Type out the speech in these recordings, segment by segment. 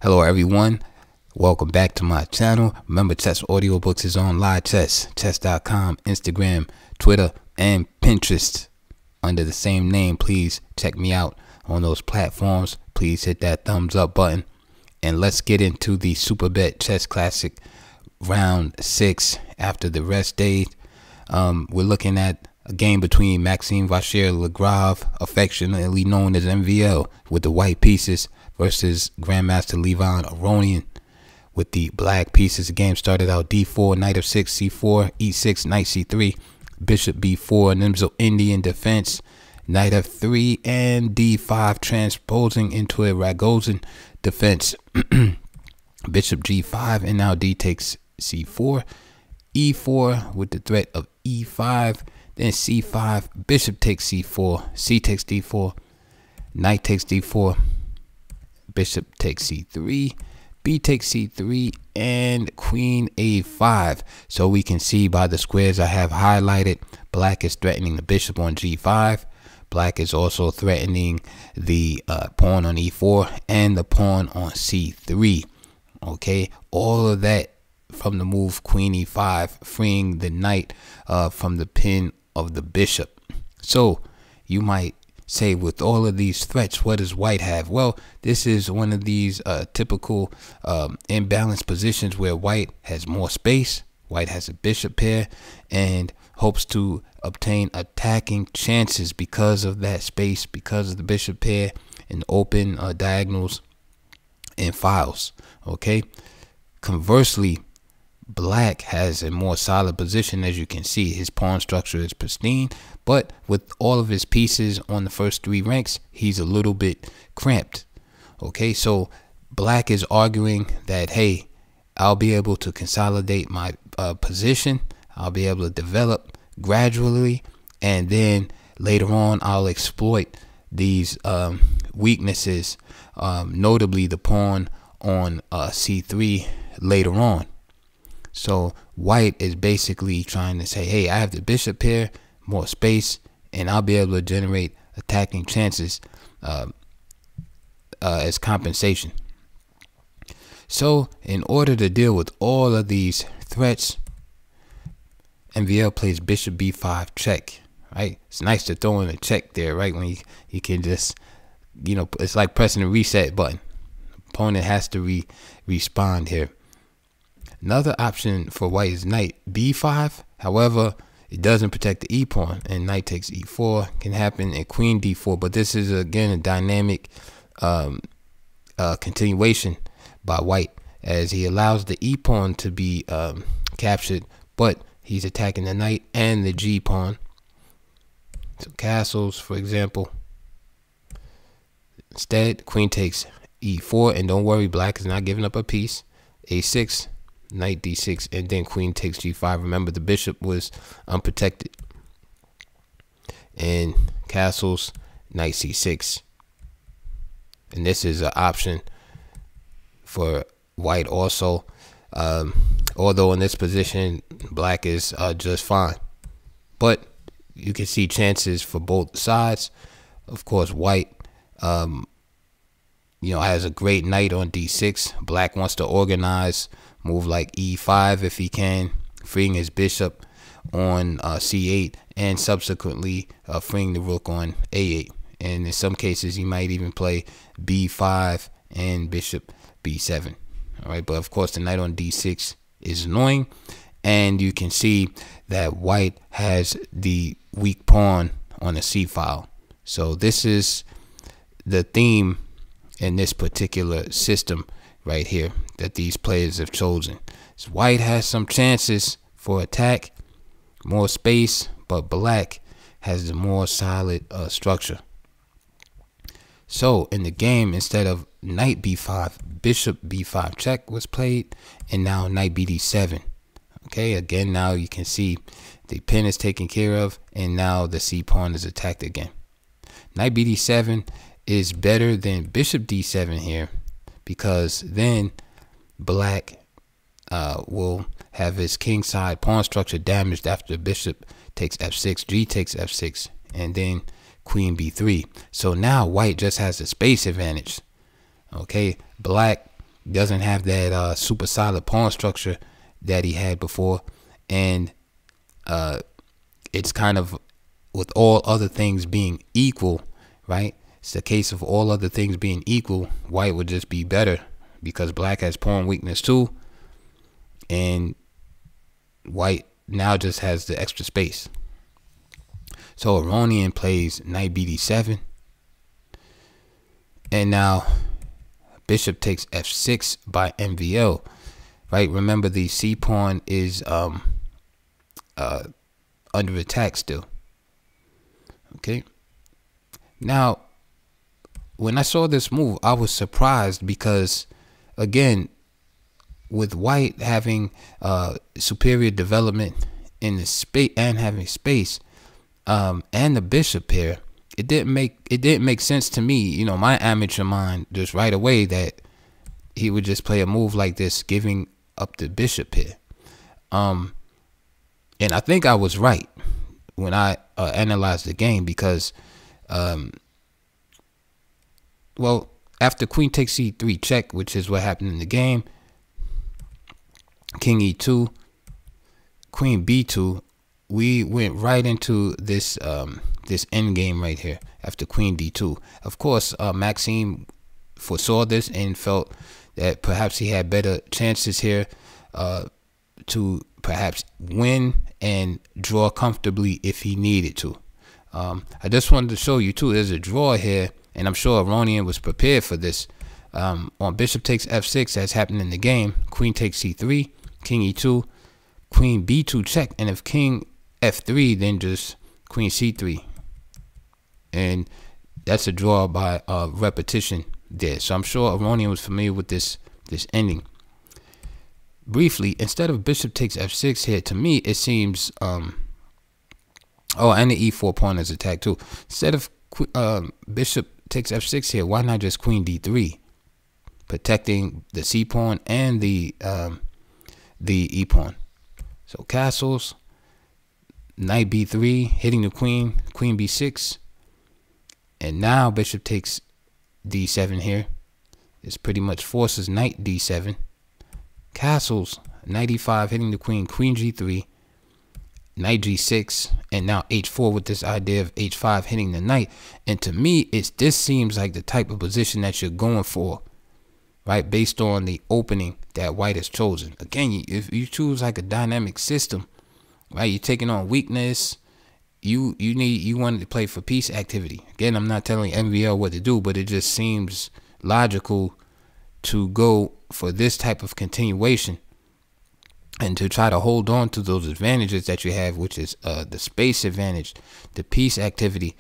Hello everyone, welcome back to my channel. Remember, chess audiobooks is on live chess.com, Instagram, Twitter, and Pinterest under the same name. Please check me out on those platforms. Please hit that thumbs up button, and let's get into the Superbet Chess Classic round 6 after the rest day. We're looking at a game between Maxime Vachier-Lagrave, affectionately known as MVL, with the white pieces, versus Grandmaster Levon Aronian with the black pieces. The game started out d4, knight of6, c4, e6, knight c3, bishop b4, Nimzo Indian defense, knight f3, and d5 transposing into a Ragozin defense. Bishop g5, and now d takes c4, e4 with the threat of e5, then c5, bishop takes c4, c takes d4, knight takes d4, bishop takes c3, b takes c3, and queen a5. So we can see by the squares I have highlighted, black is threatening the bishop on g5. Black is also threatening the pawn on e4 and the pawn on c3. Okay, all of that from the move queen e5, freeing the knight from the pin of the bishop. So you might say, with all of these threats, what does white have? Well, this is one of these typical imbalanced positions where white has more space. White has a bishop pair and hopes to obtain attacking chances because of that space, because of the bishop pair and open diagonals and files. Okay, conversely, black has a more solid position. As you can see, his pawn structure is pristine, but with all of his pieces on the first 3 ranks, he's a little bit cramped. Okay, so black is arguing that, hey, I'll be able to consolidate my position. I'll be able to develop gradually, and then later on I'll exploit these weaknesses, notably the pawn on c3 later on. So white is basically trying to say, hey, I have the bishop pair, more space, and I'll be able to generate attacking chances as compensation. So in order to deal with all of these threats, MVL plays bishop b5 check. Right, it's nice to throw in a check there, right, when you can just, you know, it's like pressing the reset button. Opponent has to respond here. Another option for white is knight b5. However, it doesn't protect the e pawn, and knight takes e4 can happen, and queen d4. But this is again a dynamic continuation by white, as he allows the e pawn to be captured, but he's attacking the knight and the g pawn. So castles, for example. Instead, queen takes e4, and don't worry, black is not giving up a piece. a6, knight d6, and then queen takes g5. Remember, the bishop was unprotected. And castles, knight c6. And this is an option for white also. Although in this position, black is just fine. But you can see chances for both sides. Of course, white has a great knight on d6. Black wants to organize, move like e5 if he can, freeing his bishop on c8, and subsequently freeing the rook on a8. And in some cases, he might even play b5 and bishop b7. All right, but of course, the knight on d6 is annoying, and you can see that white has the weak pawn on the c file. So this is the theme in this particular system right here that these players have chosen. So white has some chances for attack, more space, but black has the more solid structure. So in the game, instead of knight b5, bishop b5 check was played, and now knight bd7. Okay, again, now you can see the pin is taken care of, and now the c pawn is attacked again. Knight bd7 is better than bishop d7 here, because then black will have his king side pawn structure damaged after bishop takes f6, g takes f6, and then queen b3. So now white just has a space advantage. Okay, black Doesn't have that super solid pawn structure that he had before, and it's kind of, with all other things being equal, right? It's the case of all other things being equal, white would just be better because black has pawn weakness too, and white now just has the extra space. So Aronian plays knight bd7, and now bishop takes f6 by MVL, right? Remember, the c pawn is under attack still. Okay, now when I saw this move, I was surprised because, again, with white having superior development in the space and having space, and the bishop here, it didn't make sense to me, you know, my amateur mind, just right away, that he would just play a move like this, giving up the bishop here. And I think I was right when I analyzed the game, because well, after queen takes c3 check, which is what happened in the game, king e2, queen b2, we went right into this this end game right here after queen d2. Of course, Maxime foresaw this and felt that perhaps he had better chances here to perhaps win and draw comfortably if he needed to. I just wanted to show you too, there's a draw here, and I'm sure Aronian was prepared for this. On bishop takes f6, as happened in the game, queen takes c3, king e2, queen b2 check, and if king f3, then just queen c3, and that's a draw by repetition there. So I'm sure Aronian was familiar with this ending. Briefly, instead of bishop takes f6 here, to me it seems oh, and the e4 pawn is attacked too. Instead of bishop takes f6 here, why not just queen d3, protecting the c pawn and the e pawn? So castles, knight b3, hitting the queen, queen b6, and now bishop takes d7 here. This pretty much forces knight d7. Castles, knight e5, hitting the queen, queen g3, knight g6, and now h4 with this idea of h5 hitting the knight. And to me, this seems like the type of position that you're going for, right? Based on the opening that white has chosen. Again, if you choose like a dynamic system, right, you're taking on weakness. You wanted to play for peace activity. Again, I'm not telling MVL what to do, but it just seems logical to go for this type of continuation and to try to hold on to those advantages that you have, which is the space advantage, the peace activity,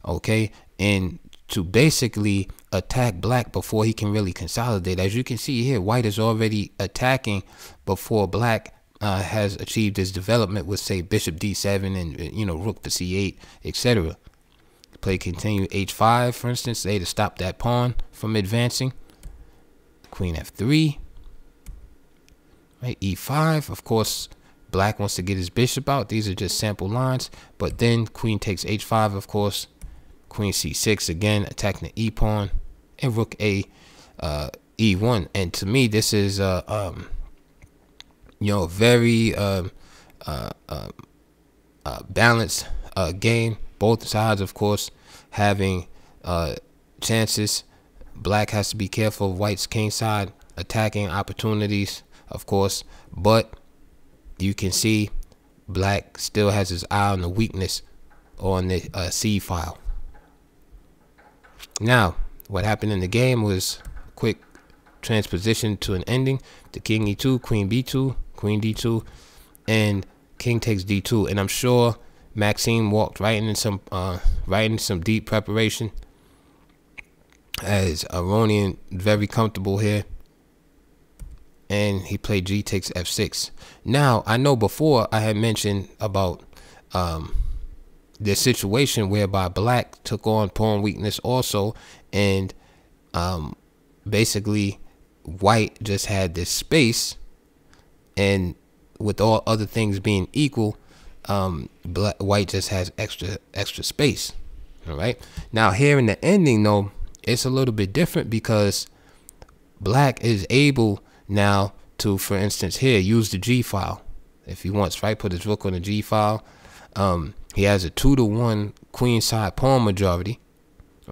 okay, and to basically attack black before he can really consolidate. As you can see here, white is already attacking before black has achieved his development with, say, bishop d7 and, you know, rook to c8, etc. Play continue h5, for instance, say, to stop that pawn from advancing. Queen f3, right? E5, of course, black wants to get his bishop out. These are just sample lines. But then queen takes h5, of course. Queen c6, again, attacking the e pawn, and rook a e1. And to me, this is you know, very balanced game. Both sides, of course, having chances. Black has to be careful of white's king side attacking opportunities, of course, but you can see black still has his eye on the weakness on the C file. Now, what happened in the game was a quick transposition to an ending. The king e2, queen b2, queen d2, and king takes d2. And I'm sure Maxime walked right into some deep preparation, as Aronian very comfortable here, and he played g takes f6. Now, I know before I had mentioned about the situation whereby black took on pawn weakness also, and basically white just had this space, and with all other things being equal, white just has extra space. All right, now here in the ending though, it's a little bit different, because black is able now to, for instance, here, use the G file if he wants, right? Put his rook on the G file. He has a 2-to-1 queen side pawn majority.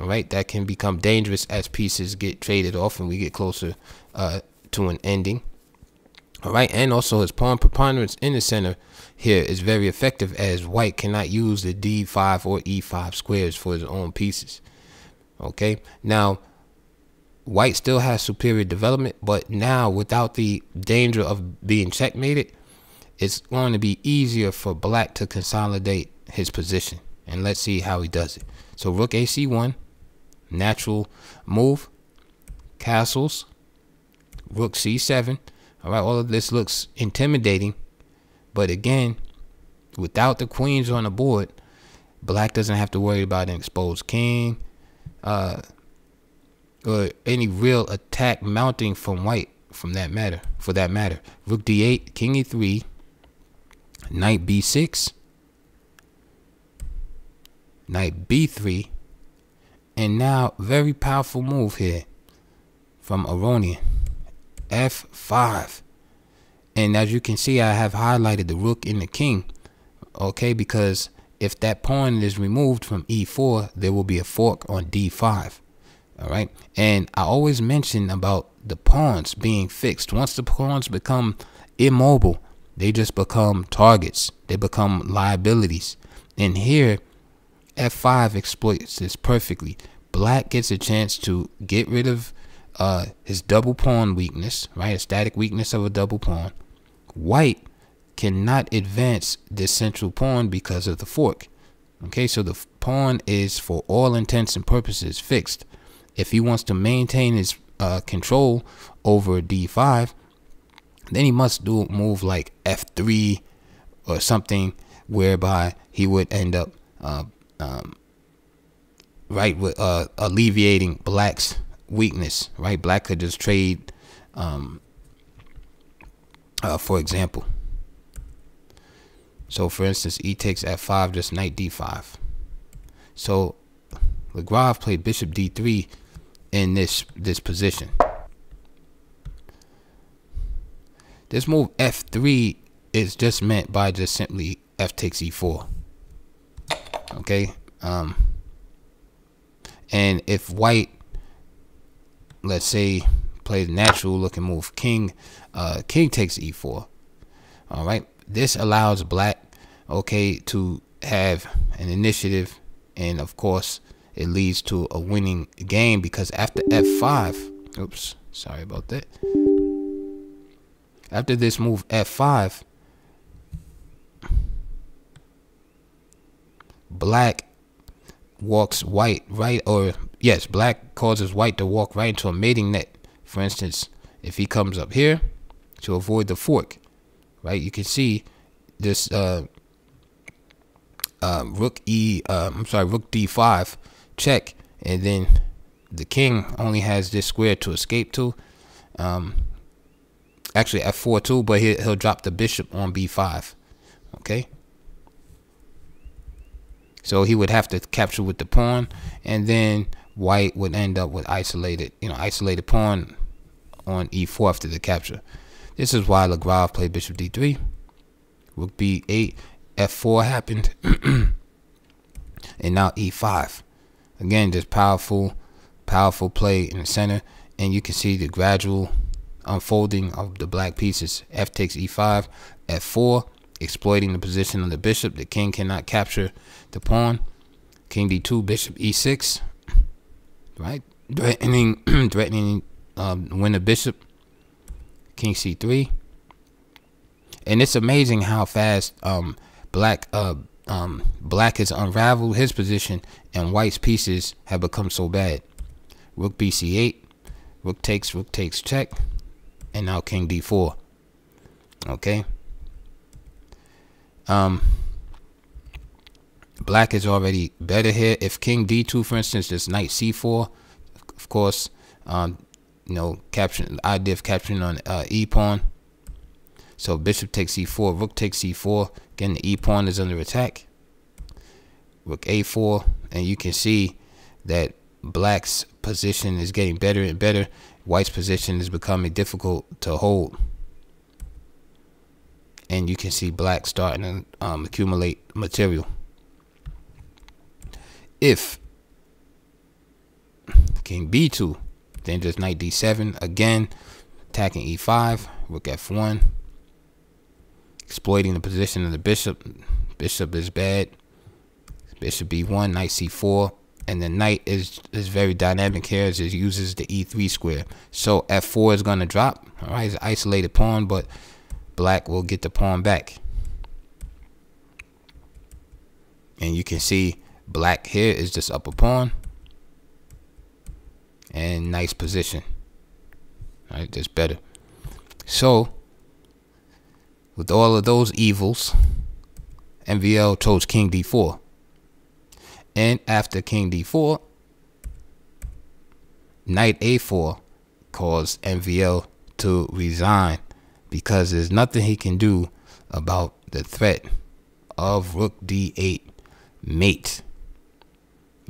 All right, that can become dangerous as pieces get traded off and we get closer to an ending. All right, and also his pawn preponderance in the center here is very effective, as white cannot use the D5 or E5 squares for his own pieces. Okay, now white still has superior development, but now without the danger of being checkmated, it's going to be easier for black to consolidate his position. And let's see how he does it. So rook AC1, natural move, castles, rook C7. All right, all of this looks intimidating, but again, without the queens on the board, black doesn't have to worry about an exposed king or any real attack mounting from white for that matter. Rook D8, king E3, knight B6, knight B3, and now very powerful move here from Aronian, F5. And as you can see, I have highlighted the rook and the king, okay, because if that pawn is removed from E4, there will be a fork on D5. All right, and I always mention about the pawns being fixed. Once the pawns become immobile, they just become targets. They become liabilities. And here, F5 exploits this perfectly. Black gets a chance to get rid of his double pawn weakness, right? A static weakness of a double pawn. White cannot advance this central pawn because of the fork. Okay, so the pawn is, for all intents and purposes, fixed. If he wants to maintain his control over D5, then he must do a move like F3 or something, whereby he would end up right with alleviating black's weakness. Right, black could just trade, for example. So for instance, E takes F5, just knight D5. So Lagrave played bishop D3 in this position. This move F3 is just meant by just simply F takes E4. Okay, and if white, let's say, play the natural looking move king takes E4, all right, this allows black, okay, to have an initiative, and of course it leads to a winning game, because after F5, oops, sorry about that, after this move F5, black walks white right, or yes, black causes white to walk right into a mating net. For instance, if he comes up here to avoid the fork, right, you can see this rook D5 check, and then the king only has this square to escape to. Actually F4 too, but he'll drop the bishop on B5. Okay, so he would have to capture with the pawn, and then white would end up with isolated pawn on E4 after the capture. This is why Lagrave played bishop D3, rook B8, F4 happened, and now E5. Again, just powerful play in the center, and you can see the gradual unfolding of the black pieces. F takes E5, F4, exploiting the position of the bishop. The king cannot capture the pawn. King D2, bishop E6, right, threatening win the bishop. King C3, and it's amazing how fast black has unraveled his position, and white's pieces have become so bad. Rook BC8, rook takes check, and now king D4. Okay, black is already better here. If king D2, for instance, just knight C4, of course, you know, capturing the idea of capturing on E pawn. So bishop takes C4, rook takes C4. Again, the E pawn is under attack. Rook A4, and you can see that black's position is getting better and better. White's position is becoming difficult to hold, and you can see black starting to accumulate material. If king b2, then just knight d7 again, attacking e5, rook f1, exploiting the position of the bishop. Bishop is bad. Bishop b1, knight c4, and the knight is very dynamic here as it uses the e3 square. So f4 is going to drop. All right, it's an isolated pawn, but black will get the pawn back. And you can see black here is just up a pawn, and nice position. All right, just better. So with all of those evils, MVL chose king d4. And after king d4, knight a4 caused MVL to resign, because there's nothing he can do about the threat of rook d8 mate.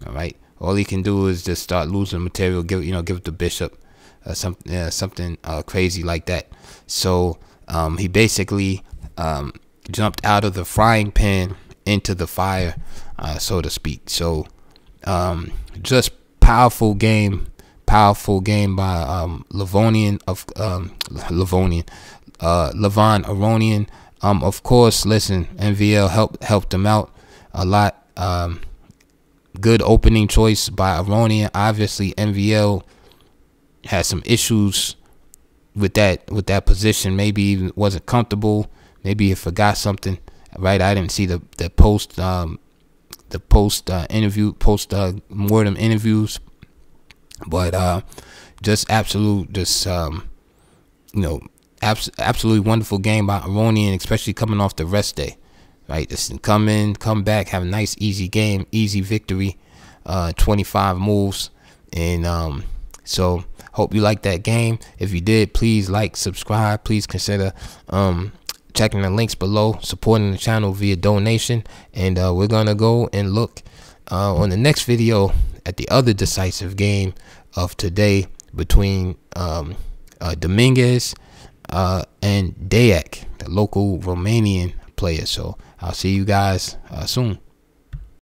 All right, all he can do is just start losing material, give the bishop something crazy like that. So he basically jumped out of the frying pan into the fire, so to speak. So just powerful game by Livonian of Levon Aronian. Of course, listen, MVL helped him out a lot. Good opening choice by Aronian. Obviously MVL had some issues with that position. Maybe even wasn't comfortable, maybe he forgot something, right? I didn't see the post mortem interviews, but just absolutely wonderful game by Aronian, especially coming off the rest day, right? Just come back, have a nice easy game, easy victory, 25 moves. And so hope you liked that game. If you did, please like, subscribe, please consider checking the links below, supporting the channel via donation. And we're gonna go and look on the next video at the other decisive game of today between Dominguez and Dayak, the local Romanian player. So I'll see you guys soon.